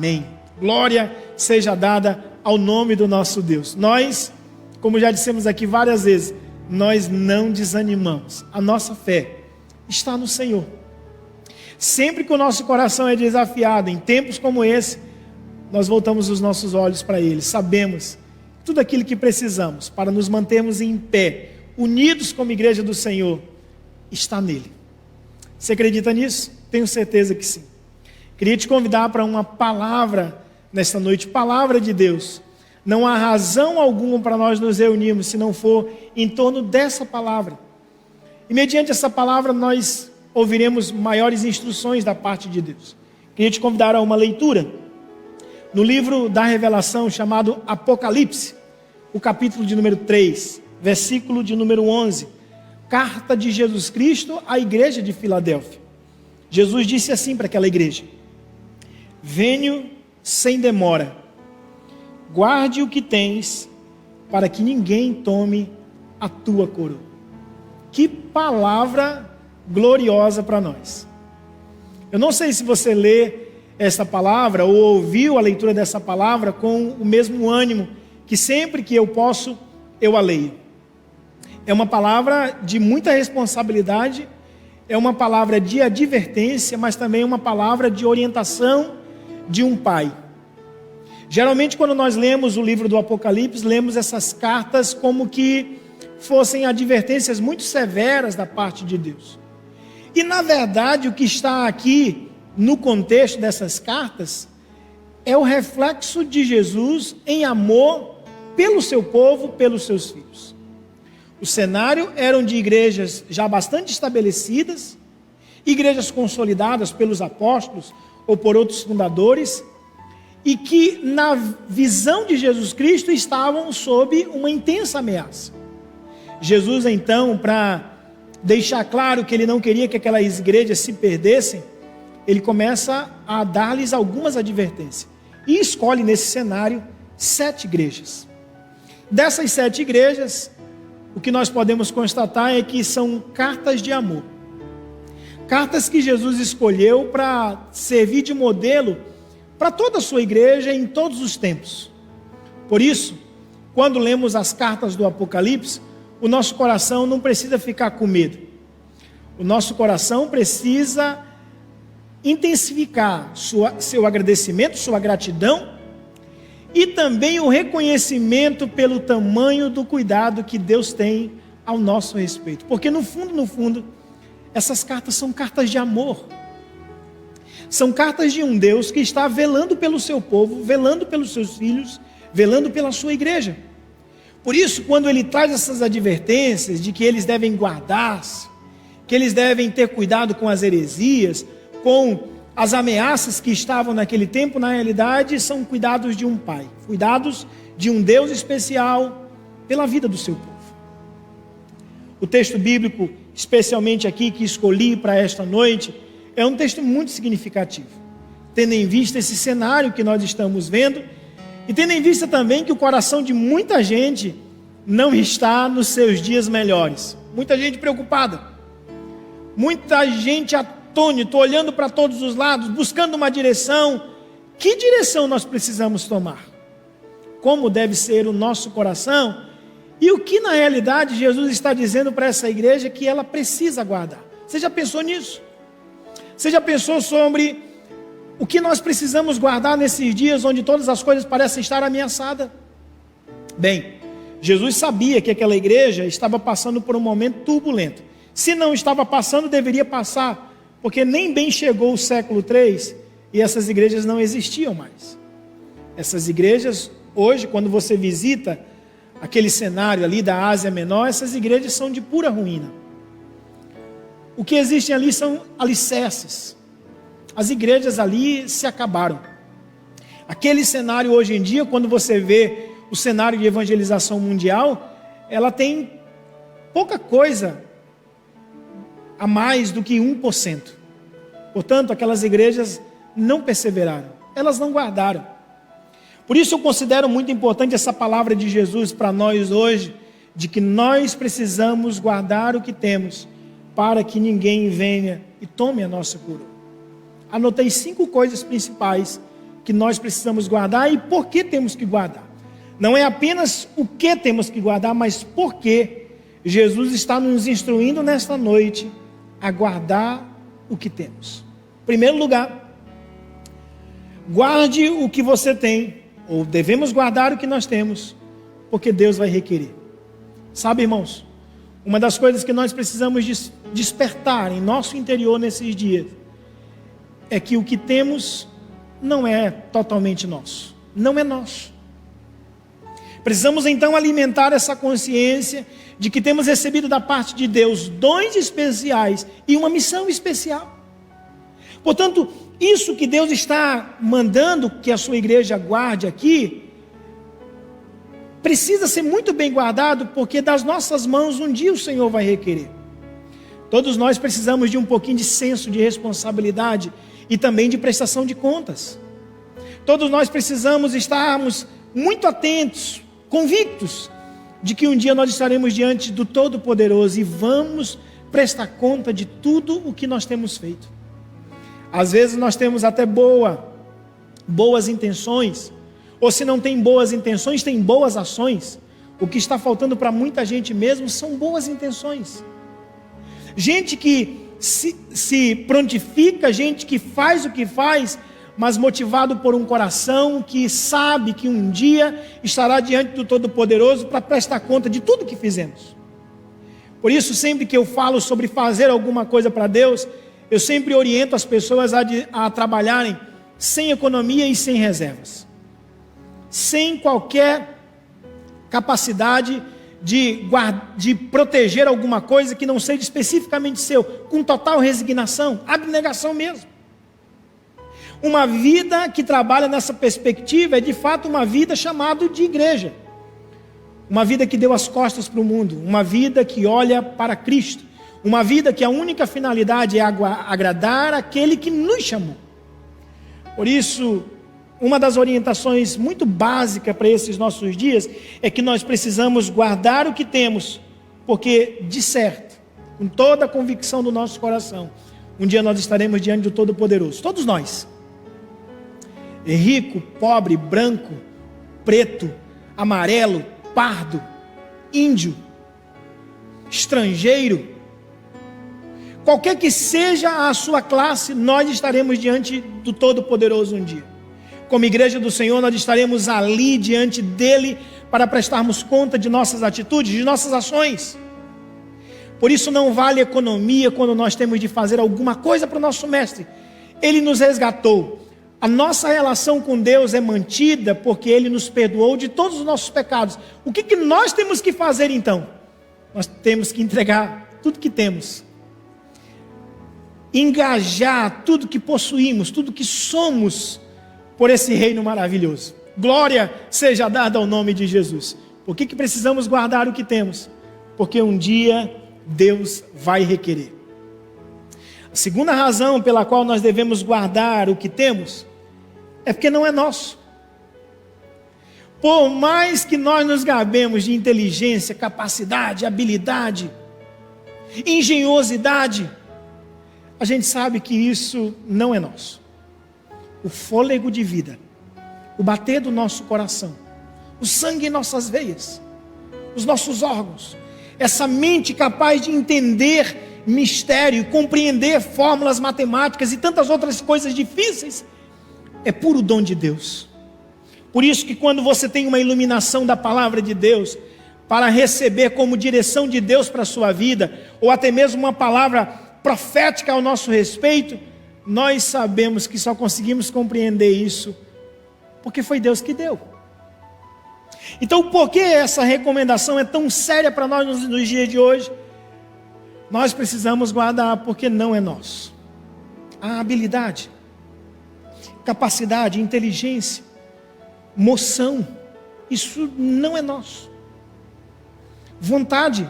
Amém. Glória seja dada ao nome do nosso Deus. Nós, como já dissemos aqui várias vezes, nós não desanimamos. A nossa fé está no Senhor. Sempre que o nosso coração é desafiado, em tempos como esse, nós voltamos os nossos olhos para Ele. Sabemos tudo aquilo que precisamos para nos mantermos em pé, unidos como igreja do Senhor, está nele. Você acredita nisso? Tenho certeza que sim. Queria te convidar para uma palavra nesta noite, palavra de Deus. Não há razão alguma para nós nos reunirmos se não for em torno dessa palavra. E mediante essa palavra nós ouviremos maiores instruções da parte de Deus. Queria te convidar a uma leitura no livro da Revelação chamado Apocalipse, o capítulo de número 3, versículo de número 11, carta de Jesus Cristo à igreja de Filadélfia. Jesus disse assim para aquela igreja: venho sem demora, guarde o que tens, para que ninguém tome a tua coroa. Que palavra gloriosa para nós. Eu não sei se você lê essa palavra ou ouviu a leitura dessa palavra com o mesmo ânimo que sempre que eu posso, eu a leio. É uma palavra de muita responsabilidade, é uma palavra de advertência, mas também uma palavra de orientação de um pai. Geralmente quando nós lemos o livro do Apocalipse, lemos essas cartas como que fossem advertências muito severas da parte de Deus. E na verdade o que está aqui no contexto dessas cartas é o reflexo de Jesus em amor pelo seu povo, pelos seus filhos. O cenário eram de igrejas já bastante estabelecidas, igrejas consolidadas pelos apóstolos ou por outros fundadores, e que na visão de Jesus Cristo estavam sob uma intensa ameaça. Jesus então, para deixar claro que ele não queria que aquelas igrejas se perdessem, ele começa a dar-lhes algumas advertências. E escolhe nesse cenário 7 igrejas. Dessas 7 igrejas, o que nós podemos constatar é que são cartas de amor. Cartas que Jesus escolheu para servir de modelo para toda a sua igreja em todos os tempos. Por isso, quando lemos as cartas do Apocalipse, o nosso coração não precisa ficar com medo. O nosso coração precisa intensificar seu agradecimento, sua gratidão e também o reconhecimento pelo tamanho do cuidado que Deus tem ao nosso respeito. Porque no fundo, essas cartas são cartas de amor. São cartas de um Deus que está velando pelo seu povo, velando pelos seus filhos, velando pela sua igreja. Por isso, quando ele traz essas advertências de que eles devem guardar-se, que eles devem ter cuidado com as heresias, com as ameaças que estavam naquele tempo, na realidade, são cuidados de um pai, cuidados de um Deus especial pela vida do seu povo. O texto bíblico, especialmente aqui, que escolhi para esta noite, é um texto muito significativo, tendo em vista esse cenário que nós estamos vendo, e tendo em vista também que o coração de muita gente não está nos seus dias melhores. Muita gente preocupada, muita gente atônito, olhando para todos os lados, buscando uma direção. Que direção nós precisamos tomar? Como deve ser o nosso coração? E o que na realidade Jesus está dizendo para essa igreja que ela precisa guardar? Você já pensou nisso? Você já pensou sobre o que nós precisamos guardar nesses dias onde todas as coisas parecem estar ameaçadas? Bem, Jesus sabia que aquela igreja estava passando por um momento turbulento. Se não estava passando, deveria passar, porque nem bem chegou o século 3 e essas igrejas não existiam mais. Essas igrejas, hoje, quando você visita aquele cenário ali da Ásia Menor, essas igrejas são de pura ruína. O que existem ali são alicerces. As igrejas ali se acabaram. Aquele cenário hoje em dia, quando você vê o cenário de evangelização mundial, ela tem pouca coisa a mais do que 1%. Portanto, aquelas igrejas não perseveraram, elas não guardaram. Por isso eu considero muito importante essa palavra de Jesus para nós hoje, de que nós precisamos guardar o que temos, para que ninguém venha e tome a nossa coroa. Anotei 5 coisas principais que nós precisamos guardar e por que temos que guardar. Não é apenas o que temos que guardar, mas por que Jesus está nos instruindo nesta noite a guardar o que temos. Em primeiro lugar, guarde o que você tem, ou devemos guardar o que nós temos, porque Deus vai requerer. Sabe, irmãos, uma das coisas que nós precisamos despertar em nosso interior nesses dias é que o que temos não é totalmente nosso, não é nosso. Precisamos então alimentar essa consciência de que temos recebido da parte de Deus dons especiais e uma missão especial. Portanto, isso que Deus está mandando que a sua igreja guarde aqui, precisa ser muito bem guardado, porque das nossas mãos um dia o Senhor vai requerer. Todos nós precisamos de um pouquinho de senso de responsabilidade e também de prestação de contas. Todos nós precisamos estarmos muito atentos, convictos de que um dia nós estaremos diante do Todo-Poderoso e vamos prestar conta de tudo o que nós temos feito. Às vezes nós temos até boas intenções, ou se não tem boas intenções, tem boas ações. O que está faltando para muita gente mesmo são boas intenções. Gente que se prontifica, gente que faz o que faz, mas motivado por um coração que sabe que um dia estará diante do Todo-Poderoso para prestar conta de tudo que fizemos. Por isso, sempre que eu falo sobre fazer alguma coisa para Deus, eu sempre oriento as pessoas a trabalharem sem economia e sem reservas, sem qualquer capacidade de proteger alguma coisa que não seja especificamente seu, com total resignação, abnegação mesmo. Uma vida que trabalha nessa perspectiva é de fato uma vida chamada de igreja. Uma vida que deu as costas para o mundo, uma vida que olha para Cristo, uma vida que a única finalidade é agradar aquele que nos chamou. Por isso, uma das orientações muito básicas para esses nossos dias é que nós precisamos guardar o que temos, porque de certo, com toda a convicção do nosso coração, um dia nós estaremos diante do Todo-Poderoso, todos nós. Rico, pobre, branco, preto, amarelo, pardo, índio, estrangeiro, qualquer que seja a sua classe, nós estaremos diante do Todo-Poderoso um dia. Como igreja do Senhor, nós estaremos ali diante dele para prestarmos conta de nossas atitudes, de nossas ações. Por isso não vale economia quando nós temos de fazer alguma coisa para o nosso mestre. Ele nos resgatou. A nossa relação com Deus é mantida porque Ele nos perdoou de todos os nossos pecados. O que nós temos que fazer então? Nós temos que entregar tudo que temos. Engajar tudo que possuímos, tudo que somos, por esse reino maravilhoso. Glória seja dada ao nome de Jesus. Por que precisamos guardar o que temos? Porque um dia Deus vai requerer. A segunda razão pela qual nós devemos guardar o que temos é porque não é nosso. Por mais que nós nos gabemos de inteligência, capacidade, habilidade, engenhosidade, a gente sabe que isso não é nosso. O fôlego de vida, o bater do nosso coração, o sangue em nossas veias, os nossos órgãos, essa mente capaz de entender mistério, compreender fórmulas matemáticas e tantas outras coisas difíceis, é puro dom de Deus. Por isso que quando você tem uma iluminação da palavra de Deus, para receber como direção de Deus para a sua vida, ou até mesmo uma palavra profética ao nosso respeito, nós sabemos que só conseguimos compreender isso porque foi Deus que deu. Então, por que essa recomendação é tão séria para nós nos dias de hoje? Nós precisamos guardar porque não é nosso. A habilidade, capacidade, inteligência, moção, isso não é nosso. Vontade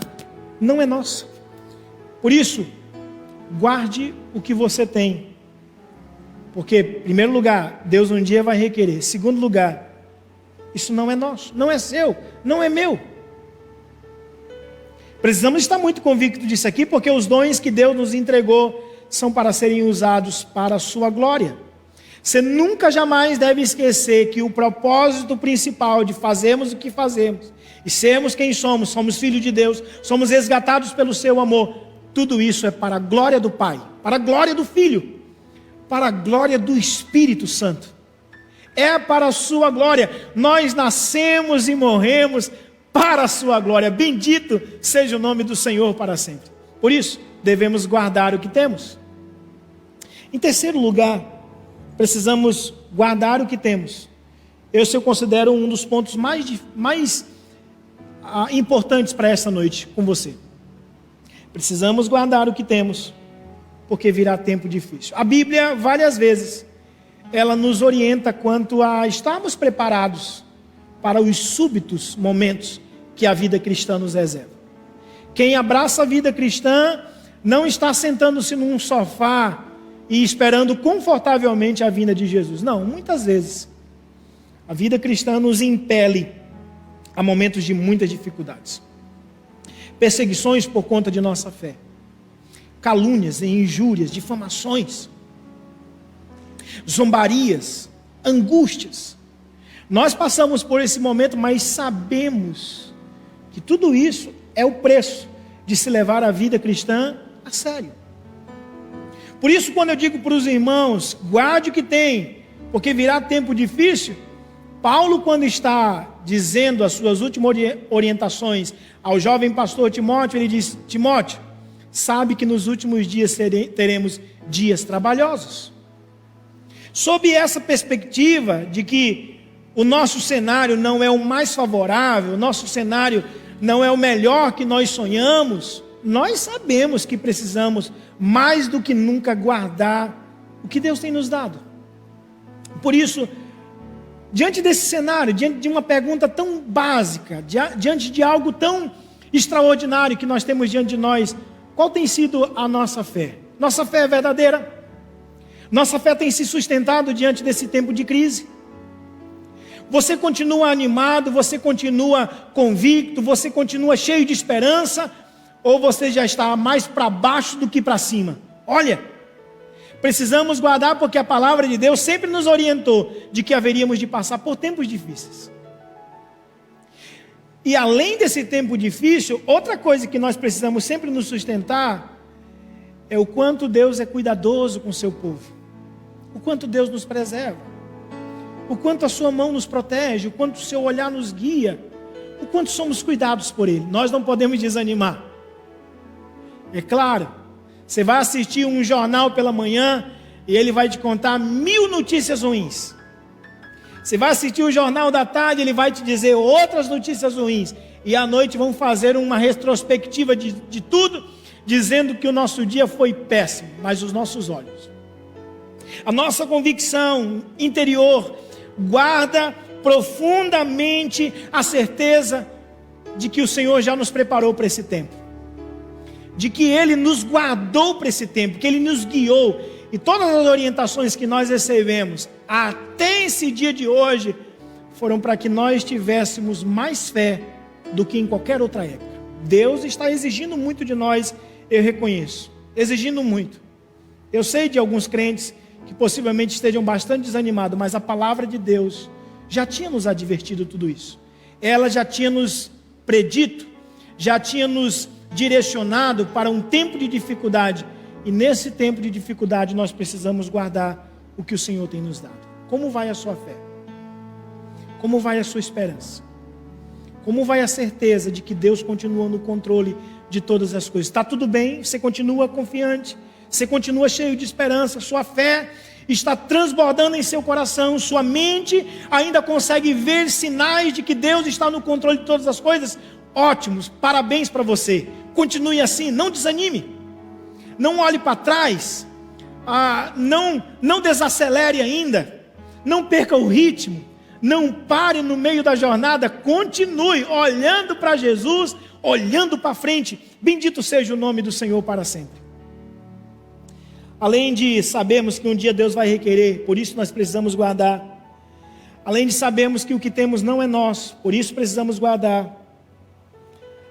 não é nossa. Por isso, guarde o que você tem. Porque, em primeiro lugar, Deus um dia vai requerer. Em segundo lugar, isso não é nosso, não é seu, não é meu. Precisamos estar muito convictos disso aqui, porque os dons que Deus nos entregou são para serem usados para a sua glória. Você nunca jamais deve esquecer que o propósito principal de fazermos o que fazemos e sermos quem somos, somos filhos de Deus, somos resgatados pelo seu amor, tudo isso é para a glória do Pai, para a glória do Filho, para a glória do Espírito Santo. É para a sua glória. Nós nascemos e morremos para a sua glória. Bendito seja o nome do Senhor para sempre. Por isso, devemos guardar o que temos. Em terceiro lugar, precisamos guardar o que temos. Eu considero um dos pontos mais importantes para essa noite com você. Precisamos guardar o que temos, porque virá tempo difícil. A Bíblia, várias vezes, ela nos orienta quanto a estarmos preparados para os súbitos momentos que a vida cristã nos reserva. Quem abraça a vida cristã não está sentando-se num sofá e esperando confortavelmente a vinda de Jesus. Não, muitas vezes a vida cristã nos impele a momentos de muitas dificuldades. Perseguições por conta de nossa fé, calúnias e injúrias, difamações, zombarias, angústias. Nós passamos por esse momento, mas sabemos que tudo isso é o preço de se levar a vida cristã a sério. Por isso, quando eu digo para os irmãos, guarde o que tem, porque virá tempo difícil, Paulo, quando está dizendo as suas últimas orientações ao jovem pastor Timóteo, ele diz: Timóteo, sabe que nos últimos dias teremos dias trabalhosos. Sob essa perspectiva de que o nosso cenário não é o mais favorável, o nosso cenário não é o melhor que nós sonhamos, nós sabemos que precisamos mais do que nunca guardar o que Deus tem nos dado. Por isso, diante desse cenário, diante de uma pergunta tão básica, diante de algo tão extraordinário que nós temos diante de nós, qual tem sido a nossa fé? Nossa fé é verdadeira? Nossa fé tem se sustentado diante desse tempo de crise? Você continua animado, você continua convicto, você continua cheio de esperança, ou você já está mais para baixo do que para cima? Olha, precisamos guardar, porque a palavra de Deus sempre nos orientou de que haveríamos de passar por tempos difíceis. E além desse tempo difícil, outra coisa que nós precisamos sempre nos sustentar é o quanto Deus é cuidadoso com o seu povo, o quanto Deus nos preserva, o quanto a sua mão nos protege, o quanto o seu olhar nos guia, o quanto somos cuidados por Ele. Nós não podemos desanimar. É claro, você vai assistir um jornal pela manhã e ele vai te contar 1000 notícias ruins. Você vai assistir o jornal da tarde, ele vai te dizer outras notícias ruins. E à noite vão fazer uma retrospectiva de tudo, dizendo que o nosso dia foi péssimo, mas os nossos olhos, a nossa convicção interior, guarda profundamente a certeza de que o Senhor já nos preparou para esse tempo, de que Ele nos guardou para esse tempo, que Ele nos guiou, e todas as orientações que nós recebemos até esse dia de hoje foram para que nós tivéssemos mais fé do que em qualquer outra época. Deus está exigindo muito de nós, eu reconheço, exigindo muito. Eu sei de alguns crentes que possivelmente estejam bastante desanimados, mas a palavra de Deus já tinha nos advertido tudo isso. Ela já tinha nos predito, já tinha nos direcionado para um tempo de dificuldade, e nesse tempo de dificuldade nós precisamos guardar o que o Senhor tem nos dado. Como vai a sua fé? Como vai a sua esperança? Como vai a certeza de que Deus continua no controle de todas as coisas? Está tudo bem? Você continua confiante? Você continua cheio de esperança? Sua fé está transbordando em seu coração? Sua mente ainda consegue ver sinais de que Deus está no controle de todas as coisas? Ótimos, parabéns para você. Continue assim, não desanime, não olhe para trás, não desacelere ainda, não perca o ritmo, não pare no meio da jornada, continue olhando para Jesus, olhando para frente. Bendito seja o nome do Senhor para sempre. Além de sabermos que um dia Deus vai requerer, por isso nós precisamos guardar. Além de sabermos que o que temos não é nosso, por isso precisamos guardar.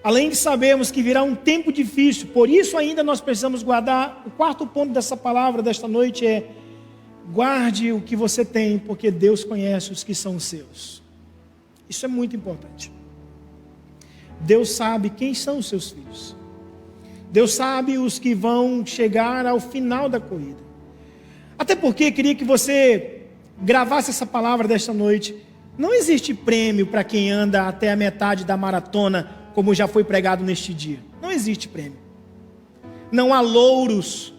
Além de sabermos que virá um tempo difícil, por isso ainda nós precisamos guardar. O quarto ponto dessa palavra desta noite é: Guarde o que você tem, porque Deus conhece os que são seus. Isso é muito importante. Deus sabe quem são os seus filhos. Deus sabe os que vão chegar ao final da corrida. Até porque queria que você gravasse essa palavra desta noite. Não existe prêmio para quem anda até a metade da maratona, como já foi pregado neste dia. Não existe prêmio. Não há louros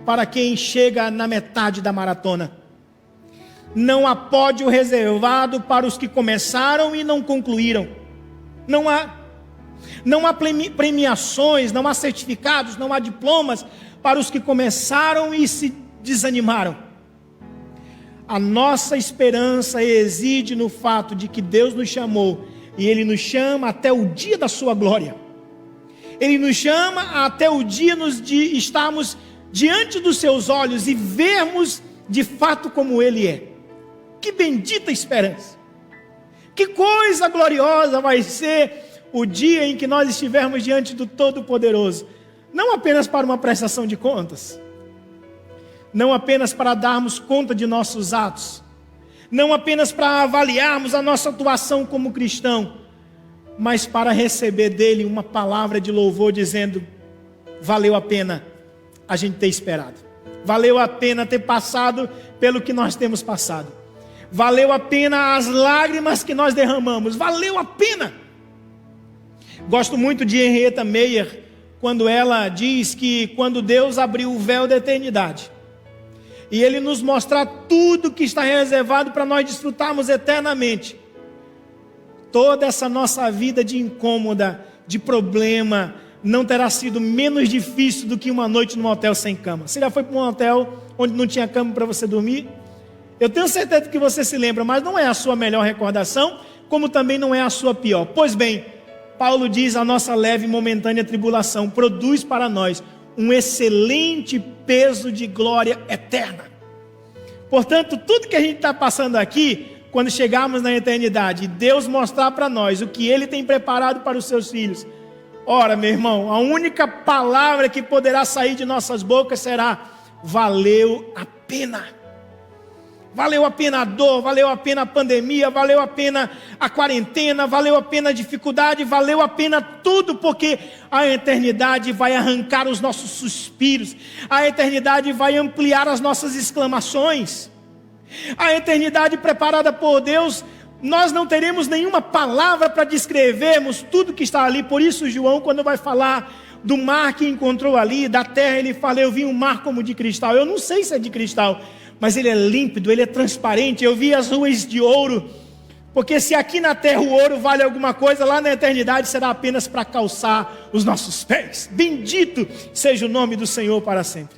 para quem chega na metade da maratona. Não há pódio reservado para os que começaram e não concluíram. Não há premiações, não há certificados, não há diplomas para os que começaram e se desanimaram. A nossa esperança reside no fato de que Deus nos chamou e Ele nos chama até o dia da sua glória. Ele nos chama até o dia de estarmos diante dos seus olhos e vermos de fato como Ele é. Que bendita esperança! Que coisa gloriosa vai ser o dia em que nós estivermos diante do Todo-Poderoso. Não apenas para uma prestação de contas, não apenas para darmos conta de nossos atos, não apenas para avaliarmos a nossa atuação como cristão, mas para receber dele uma palavra de louvor dizendo: valeu a pena a gente ter esperado, valeu a pena ter passado pelo que nós temos passado, valeu a pena as lágrimas que nós derramamos, valeu a pena. Gosto muito de Henrietta Meyer, quando ela diz que quando Deus abriu o véu da eternidade e Ele nos mostrar tudo que está reservado para nós desfrutarmos eternamente, toda essa nossa vida de incômoda, de problema, não terá sido menos difícil do que uma noite num hotel sem cama. Você já foi para um hotel onde não tinha cama para você dormir? Eu tenho certeza que você se lembra, mas não é a sua melhor recordação, como também não é a sua pior. Pois bem, Paulo diz: a nossa leve e momentânea tribulação produz para nós um excelente peso de glória eterna. Portanto, tudo que a gente está passando aqui, quando chegarmos na eternidade, Deus mostrar para nós o que Ele tem preparado para os seus filhos, ora, meu irmão, a única palavra que poderá sair de nossas bocas será: valeu a pena. Valeu a pena a dor, valeu a pena a pandemia, valeu a pena a quarentena, valeu a pena a dificuldade, valeu a pena tudo, porque a eternidade vai arrancar os nossos suspiros, a eternidade vai ampliar as nossas exclamações, a eternidade preparada por Deus, nós não teremos nenhuma palavra para descrevermos tudo que está ali. Por isso João, quando vai falar do mar que encontrou ali, da terra, ele fala: eu vi um mar como de cristal. Eu não sei se é de cristal, mas ele é límpido, ele é transparente. Eu vi as ruas de ouro, porque se aqui na terra o ouro vale alguma coisa, lá na eternidade será apenas para calçar os nossos pés. Bendito seja o nome do Senhor para sempre.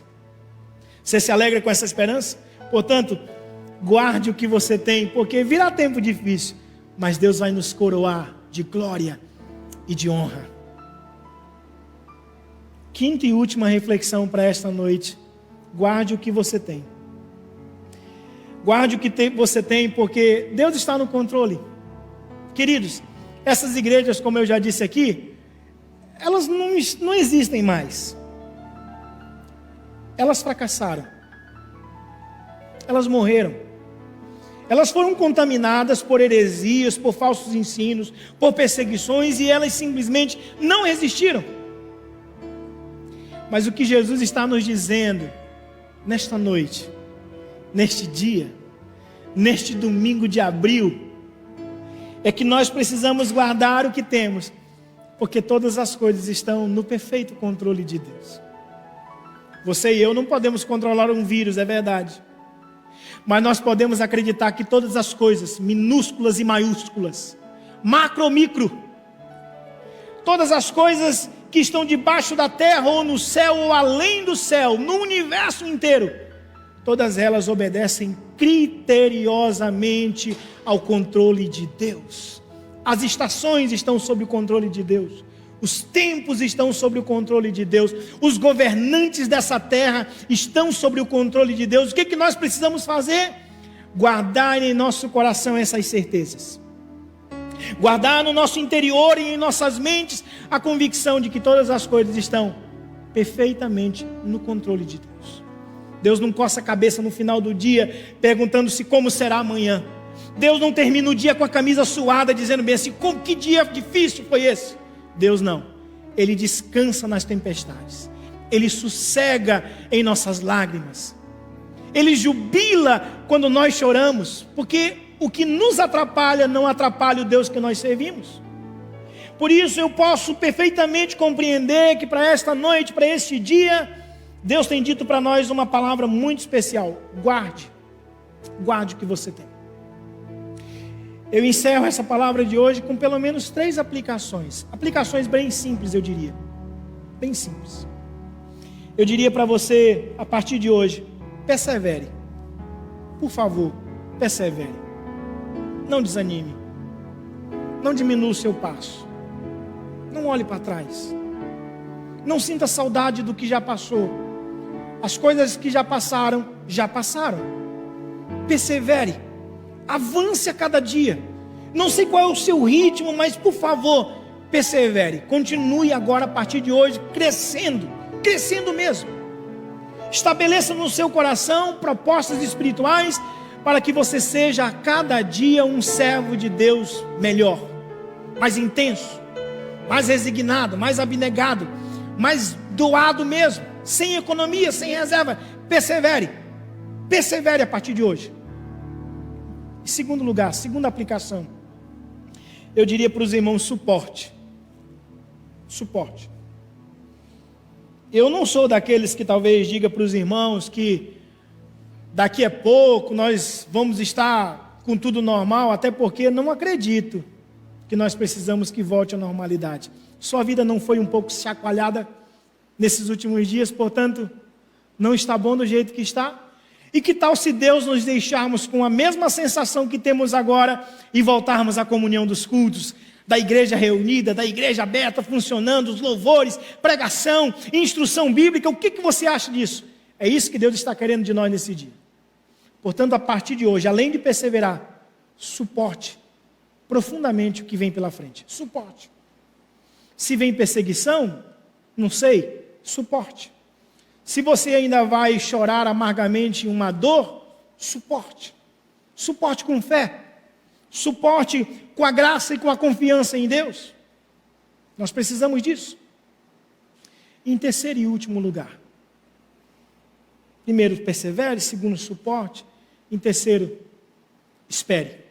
Você se alegra com essa esperança? Portanto, guarde o que você tem, porque virá tempo difícil, mas Deus vai nos coroar de glória e de honra. Quinta e última reflexão para esta noite: guarde o que você tem. Guarde o que você tem, porque Deus está no controle. Queridos, essas igrejas, como eu já disse aqui, elas não existem mais. Elas fracassaram. Elas morreram. Elas foram contaminadas por heresias, por falsos ensinos, por perseguições, e elas simplesmente não resistiram. Mas o que Jesus está nos dizendo nesta noite, neste dia, neste domingo de abril, é que nós precisamos guardar o que temos, porque todas as coisas estão no perfeito controle de Deus. Você e eu não podemos controlar um vírus, é verdade, mas nós podemos acreditar que todas as coisas, minúsculas e maiúsculas, macro, micro, todas as coisas que estão debaixo da terra, ou no céu, ou além do céu, no universo inteiro, todas elas obedecem criteriosamente ao controle de Deus. As estações estão sob o controle de Deus. Os tempos estão sob o controle de Deus. Os governantes dessa terra estão sob o controle de Deus. O que nós precisamos fazer? Guardar em nosso coração essas certezas. Guardar no nosso interior e em nossas mentes a convicção de que todas as coisas estão perfeitamente no controle de Deus. Deus não coça a cabeça no final do dia, perguntando-se como será amanhã. Deus não termina o dia com a camisa suada, dizendo bem assim, que dia difícil foi esse? Deus não. Ele descansa nas tempestades. Ele sossega em nossas lágrimas. Ele jubila quando nós choramos, porque o que nos atrapalha não atrapalha o Deus que nós servimos. Por isso eu posso perfeitamente compreender que para esta noite, para este dia, Deus tem dito para nós uma palavra muito especial. Guarde o que você tem. Eu encerro essa palavra de hoje com pelo menos 3 aplicações. Aplicações bem simples, eu diria. Bem simples. Eu diria para você, a partir de hoje, persevere. Por favor, persevere. Não desanime. Não diminua o seu passo. Não olhe para trás. Não sinta saudade do que já passou. As coisas que já passaram. Persevere. Avance a cada dia. Não sei qual é o seu ritmo, mas por favor, persevere. Continue agora, a partir de hoje, crescendo mesmo. Estabeleça no seu coração propostas espirituais para que você seja a cada dia um servo de Deus melhor, mais intenso, mais resignado, mais abnegado, mais doado mesmo, sem economia, sem reserva. Persevere a partir de hoje. Em segundo lugar, segunda aplicação, eu diria para os irmãos suporte. Eu não sou daqueles que talvez diga para os irmãos que daqui a pouco nós vamos estar com tudo normal, até porque não acredito que nós precisamos que volte à normalidade. Sua vida não foi um pouco chacoalhada nesses últimos dias, portanto, não está bom do jeito que está? E que tal se Deus nos deixarmos com a mesma sensação que temos agora e voltarmos à comunhão dos cultos, da igreja reunida, da igreja aberta, funcionando, os louvores, pregação, instrução bíblica? O que você acha disso? É isso que Deus está querendo de nós nesse dia. Portanto, a partir de hoje, além de perseverar, suporte profundamente o que vem pela frente. Suporte. Se vem perseguição, não sei, suporte. Se você ainda vai chorar amargamente uma dor, suporte. Suporte com fé. Suporte com a graça e com a confiança em Deus. Nós precisamos disso. Em terceiro e último lugar. Primeiro, persevere. Segundo, suporte. Em terceiro, espere.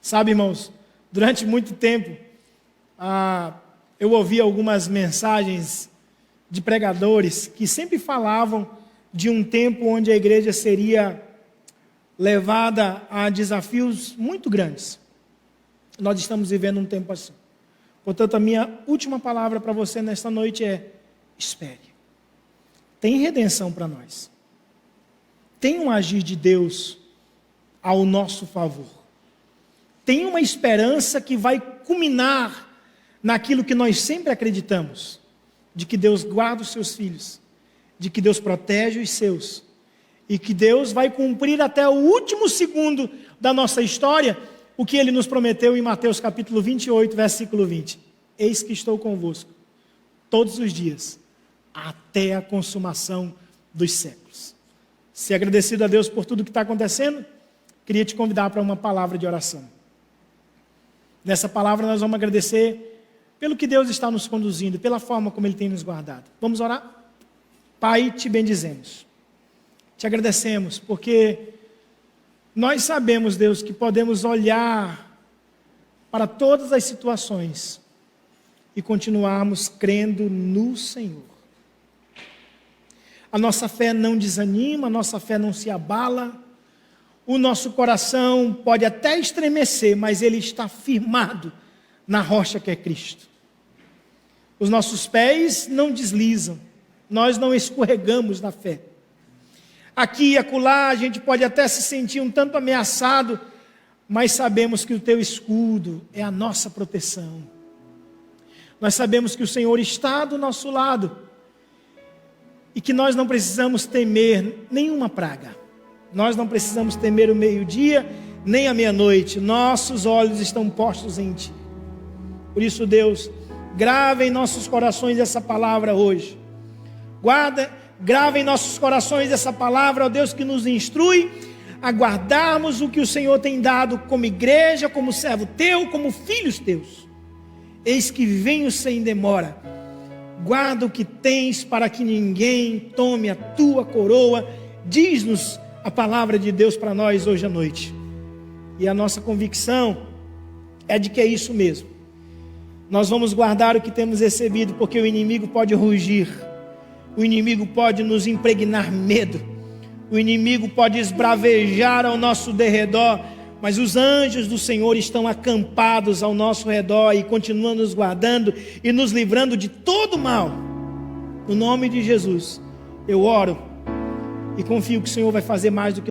Sabe, irmãos, durante muito tempo, eu ouvi algumas mensagens de pregadores que sempre falavam de um tempo onde a igreja seria levada a desafios muito grandes. Nós estamos vivendo um tempo assim. Portanto, a minha última palavra para você nesta noite é: espere. Tem redenção para nós. Tem um agir de Deus ao nosso favor. Tem uma esperança que vai culminar naquilo que nós sempre acreditamos, de que Deus guarda os seus filhos, de que Deus protege os seus, e que Deus vai cumprir até o último segundo da nossa história, o que Ele nos prometeu em Mateus capítulo 28, versículo 20. Eis que estou convosco, todos os dias, até a consumação dos séculos. Se agradecido a Deus por tudo que está acontecendo, queria te convidar para uma palavra de oração. Nessa palavra nós vamos agradecer pelo que Deus está nos conduzindo, pela forma como Ele tem nos guardado. Vamos orar? Pai, te bendizemos. Te agradecemos, porque nós sabemos, Deus, que podemos olhar para todas as situações e continuarmos crendo no Senhor. A nossa fé não desanima, a nossa fé não se abala, o nosso coração pode até estremecer, mas ele está firmado na rocha que é Cristo. Os nossos pés não deslizam, nós não escorregamos na fé. Aqui e acolá a gente pode até se sentir um tanto ameaçado, mas sabemos que o teu escudo é a nossa proteção. Nós sabemos que o Senhor está do nosso lado e que nós não precisamos temer nenhuma praga. Nós não precisamos temer o meio-dia, nem a meia-noite. Nossos olhos estão postos em Ti. Por isso, Deus, grava em nossos corações essa palavra hoje, Grava em nossos corações essa palavra, ó Deus, que nos instrui a guardarmos o que o Senhor tem dado como igreja, como servo teu, como filhos teus. Eis que venho sem demora. Guarda o que tens para que ninguém tome a tua coroa. Diz-nos a palavra de Deus para nós hoje à noite. E a nossa convicção é de que é isso mesmo. Nós vamos guardar o que temos recebido, porque o inimigo pode rugir, o inimigo pode nos impregnar medo, o inimigo pode esbravejar ao nosso derredor, mas os anjos do Senhor estão acampados ao nosso redor e continuam nos guardando e nos livrando de todo mal. No nome de Jesus, eu oro e confio que o Senhor vai fazer mais do que